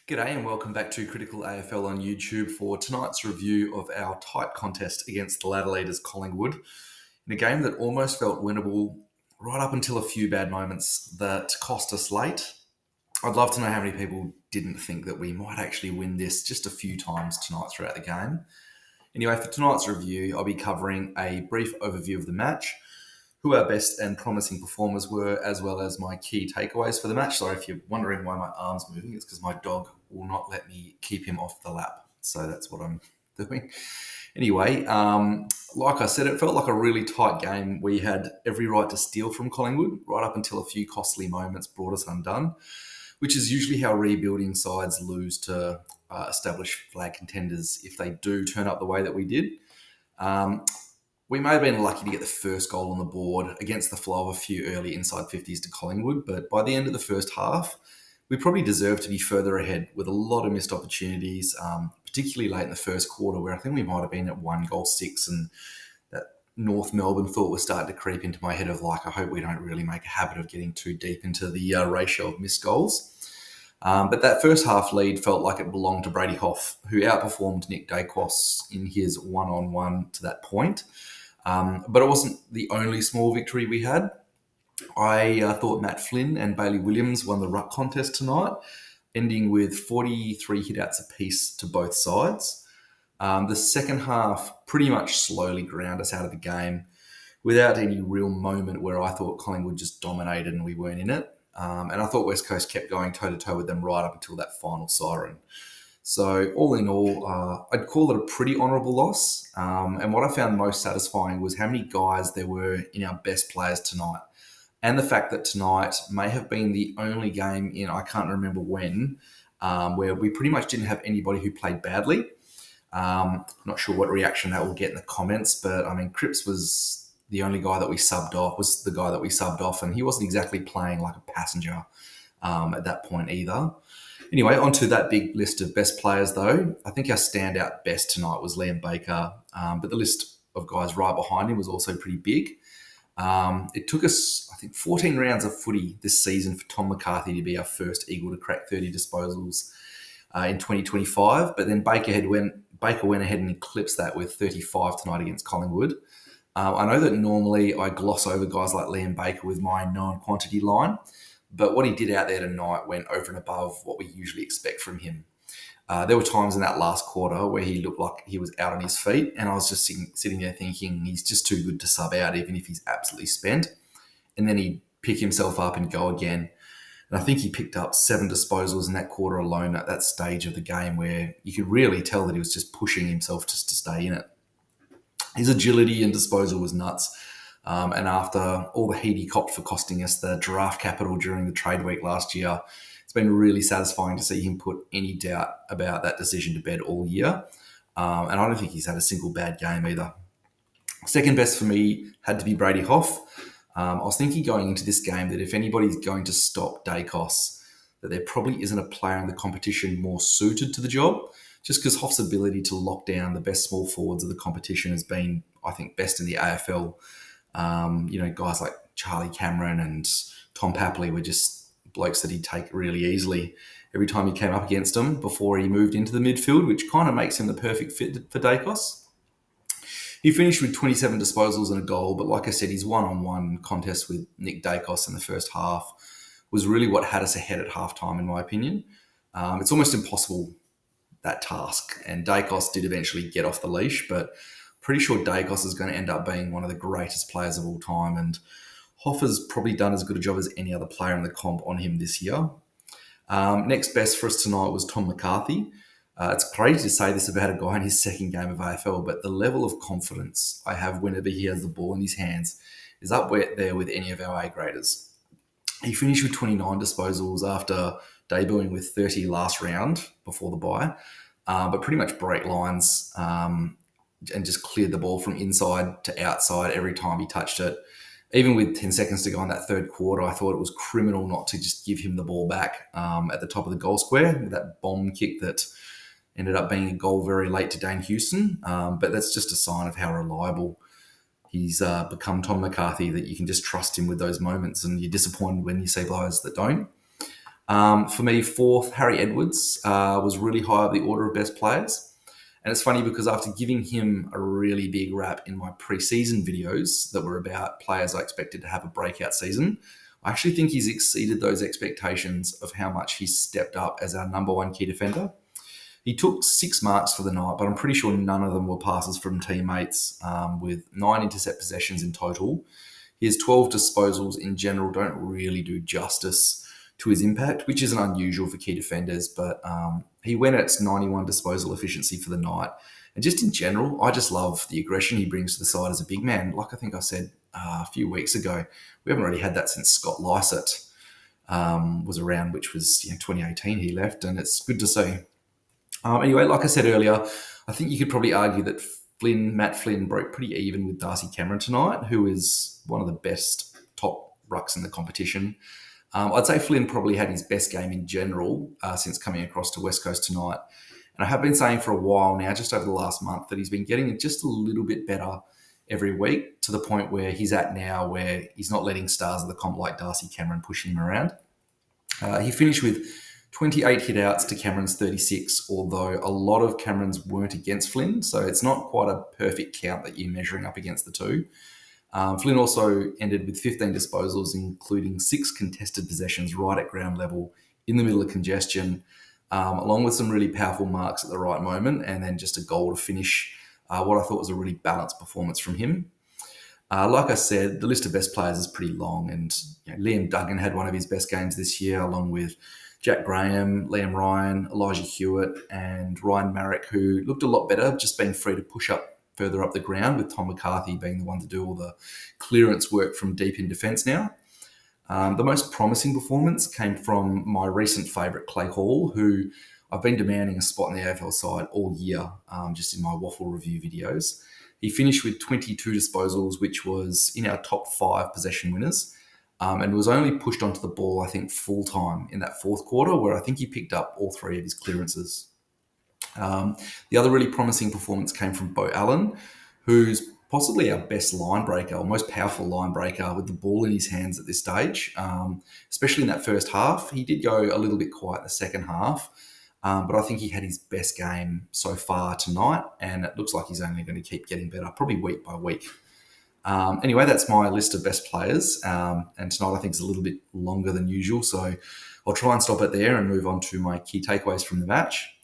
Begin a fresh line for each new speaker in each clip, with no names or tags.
G'day and welcome back to Critical AFL on YouTube for tonight's review of our tight contest against the ladder leaders Collingwood in a game that almost felt winnable right up until a few bad moments that cost us late. I'd love to know how many people didn't think that we might actually win this just a few times tonight throughout the game. Anyway, for tonight's review, I'll be covering a brief overview of the match, who our best and promising performers were, as well as my key takeaways for the match. Sorry if you're wondering why my arm's moving, it's because my dog will not let me keep him off the lap. So that's what I'm doing. Anyway, like I said, it felt like a really tight game. We had every right to steal from Collingwood, right up until a few costly moments brought us undone, which is usually how rebuilding sides lose to established flag contenders if they do turn up the way that we did. We may have been lucky to get the first goal on the board against the flow of a few early inside 50s to Collingwood, but by the end of the first half, we probably deserved to be further ahead with a lot of missed opportunities, particularly late in the first quarter, where I think we might have been at 1-6, and that North Melbourne thought was starting to creep into my head of I hope we don't really make a habit of getting too deep into the ratio of missed goals. But that first half lead felt like it belonged to Brady Hough, who outperformed Nick Dacos in his one-on-one to that point. But it wasn't the only small victory we had. I thought Matt Flynn and Bailey Williams won the Ruck contest tonight, ending with 43 hitouts apiece to both sides. The second half pretty much slowly ground us out of the game without any real moment where I thought Collingwood just dominated and we weren't in it. And I thought West Coast kept going toe-to-toe with them right up until that final siren. So all in all, I'd call it a pretty honourable loss. And what I found most satisfying was how many guys there were in our best players tonight. And the fact that tonight may have been the only game in, I can't remember when, where we pretty much didn't have anybody who played badly. Not sure what reaction that will get in the comments, but I mean, Cripps was the guy that we subbed off, and he wasn't exactly playing like a passenger at that point either. Anyway, onto that big list of best players, though. I think our standout best tonight was Liam Baker, but the list of guys right behind him was also pretty big. It took us, I think, 14 rounds of footy this season for Tom McCarthy to be our first Eagle to crack 30 disposals in 2025, but then Baker went ahead and eclipsed that with 35 tonight against Collingwood. I know that normally I gloss over guys like Liam Baker with my known quantity line, but what he did out there tonight went over and above what we usually expect from him. There were times in that last quarter where he looked like he was out on his feet, and I was just sitting there thinking he's just too good to sub out, even if he's absolutely spent. And then he'd pick himself up and go again. And I think he picked up 7 disposals in that quarter alone at that stage of the game where you could really tell that he was just pushing himself just to stay in it. His agility and disposal was nuts. And after all the heat he copped for costing us the draft capital during the trade week last year, it's been really satisfying to see him put any doubt about that decision to bed all year. And I don't think he's had a single bad game either. Second best for me had to be Brady Hough. I was thinking going into this game that if anybody's going to stop Dacos, that there probably isn't a player in the competition more suited to the job, just because Hoff's ability to lock down the best small forwards of the competition has been, I think, best in the AFL. Guys like Charlie Cameron and Tom Papley were just blokes that he'd take really easily every time he came up against them before he moved into the midfield, which kind of makes him the perfect fit for Dacos. He finished with 27 disposals and a goal, but like I said, his one-on-one contest with Nick Dacos in the first half was really what had us ahead at halftime, in my opinion. It's almost impossible, that task, and Dacos did eventually get off the leash, but pretty sure Dacos is going to end up being one of the greatest players of all time, and Hoff has probably done as good a job as any other player in the comp on him this year. Next best for us tonight was Tom McCarthy. It's crazy to say this about a guy in his second game of AFL, but the level of confidence I have whenever he has the ball in his hands is up there with any of our A-graders. He finished with 29 disposals after debuting with 30 last round before the bye, but pretty much break lines and just cleared the ball from inside to outside every time he touched it. Even with 10 seconds to go in that third quarter, I thought it was criminal not to just give him the ball back at the top of the goal square with that bomb kick that ended up being a goal very late to Dane Houston. But that's just a sign of how reliable he's become, Tom McCarthy, that you can just trust him with those moments, and you're disappointed when you see players that don't. For me, fourth, Harry Edwards was really high up the order of best players. And it's funny because after giving him a really big rap in my pre-season videos that were about players I expected to have a breakout season, I actually think he's exceeded those expectations of how much he's stepped up as our number one key defender. He took 6 marks for the night, but I'm pretty sure none of them were passes from teammates, with 9 intercept possessions in total. His 12 disposals in general don't really do justice to his impact, which isn't unusual for key defenders, but he went at 91 disposal efficiency for the night. And just in general, I just love the aggression he brings to the side as a big man. Like I think I said a few weeks ago, we haven't really had that since Scott Lysett was around, which was 2018 he left, and it's good to see. Anyway, like I said earlier, I think you could probably argue that Matt Flynn broke pretty even with Darcy Cameron tonight, who is one of the best top rucks in the competition. I'd say Flynn probably had his best game in general since coming across to West Coast tonight. And I have been saying for a while now, just over the last month, that he's been getting just a little bit better every week, to the point where he's at now where he's not letting stars of the comp like Darcy Cameron pushing him around. He finished with 28 hit-outs to Cameron's 36, although a lot of Cameron's weren't against Flynn, so it's not quite a perfect count that you're measuring up against the two. Flynn also ended with 15 disposals, including 6 contested possessions right at ground level in the middle of congestion, along with some really powerful marks at the right moment, and then just a goal to finish what I thought was a really balanced performance from him. Like I said, the list of best players is pretty long, and Liam Duggan had one of his best games this year, along with Jack Graham, Liam Ryan, Elijah Hewitt, and Ryan Marrick, who looked a lot better, just being free to push up further up the ground, with Tom McCarthy being the one to do all the clearance work from deep in defence now. The most promising performance came from my recent favourite, Clay Hall, who I've been demanding a spot in the AFL side all year, just in my waffle review videos. He finished with 22 disposals, which was in our top 5 possession winners, and was only pushed onto the ball, I think, full-time in that fourth quarter, where I think he picked up all 3 of his clearances. The other really promising performance came from Bo Allen, who's possibly our best line breaker, or most powerful line breaker with the ball in his hands at this stage, especially in that first half. He did go a little bit quiet in the second half, but I think he had his best game so far tonight, and it looks like he's only going to keep getting better, probably week by week. Anyway, that's my list of best players, and tonight I think is a little bit longer than usual, so I'll try and stop it there and move on to my key takeaways from the match.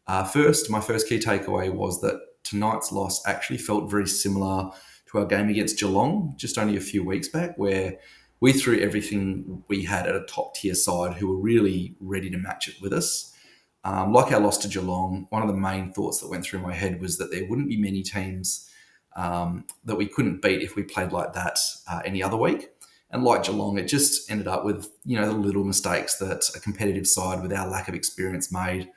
My first key takeaway was that tonight's loss actually felt very similar to our game against Geelong just only a few weeks back, where we threw everything we had at a top-tier side who were really ready to match it with us. Like our loss to Geelong, one of the main thoughts that went through my head was that there wouldn't be many teams that we couldn't beat if we played like that any other week. And like Geelong, it just ended up with, the little mistakes that a competitive side with our lack of experience made.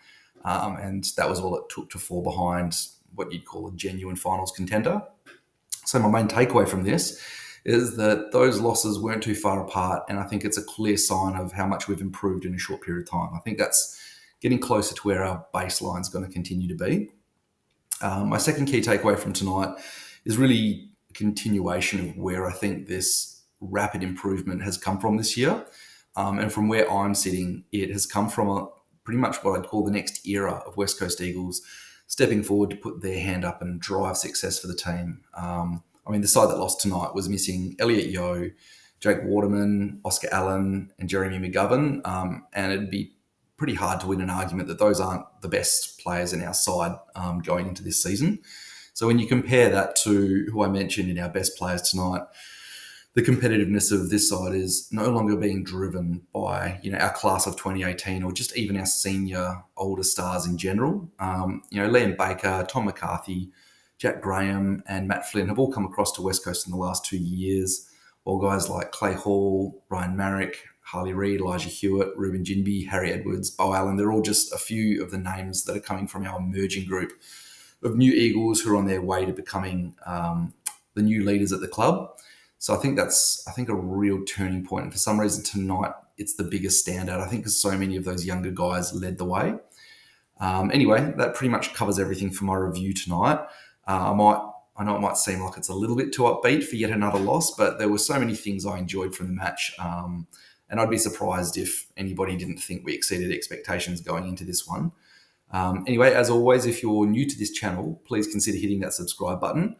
And that was all it took to fall behind what you'd call a genuine finals contender. So my main takeaway from this is that those losses weren't too far apart, and I think it's a clear sign of how much we've improved in a short period of time. I think that's getting closer to where our baseline is going to continue to be. My second key takeaway from tonight is really a continuation of where I think this rapid improvement has come from this year. And from where I'm sitting, it has come from pretty much what I'd call the next era of West Coast Eagles stepping forward to put their hand up and drive success for the team. The side that lost tonight was missing Elliot Yeo, Jake Waterman, Oscar Allen, and Jeremy McGovern, and it'd be pretty hard to win an argument that those aren't the best players in our side going into this season. So when you compare that to who I mentioned in our best players tonight, the competitiveness of this side is no longer being driven by, our class of 2018 or just even our senior older stars in general. Liam Baker, Tom McCarthy, Jack Graham, and Matt Flynn have all come across to West Coast in the last 2 years, while guys like Clay Hall, Ryan Marrick, Harley Reid, Elijah Hewitt, Ruben Jinby, Harry Edwards, Bo Allen, they're all just a few of the names that are coming from our emerging group of new Eagles who are on their way to becoming the new leaders at the club. So I think that's a real turning point. And for some reason tonight, it's the biggest standout, I think, because so many of those younger guys led the way. Anyway, that pretty much covers everything for my review tonight. I know it might seem like it's a little bit too upbeat for yet another loss, but there were so many things I enjoyed from the match. And I'd be surprised if anybody didn't think we exceeded expectations going into this one. Anyway, as always, if you're new to this channel, please consider hitting that subscribe button.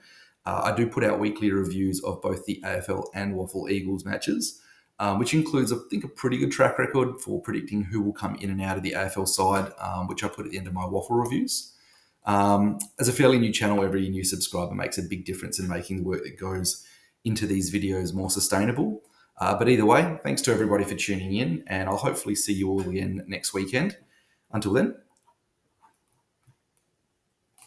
I do put out weekly reviews of both the AFL and Waffle Eagles matches, which includes, I think, a pretty good track record for predicting who will come in and out of the AFL side, which I put at the end of my Waffle reviews. As a fairly new channel, every new subscriber makes a big difference in making the work that goes into these videos more sustainable. But either way, thanks to everybody for tuning in, and I'll hopefully see you all again next weekend. Until then,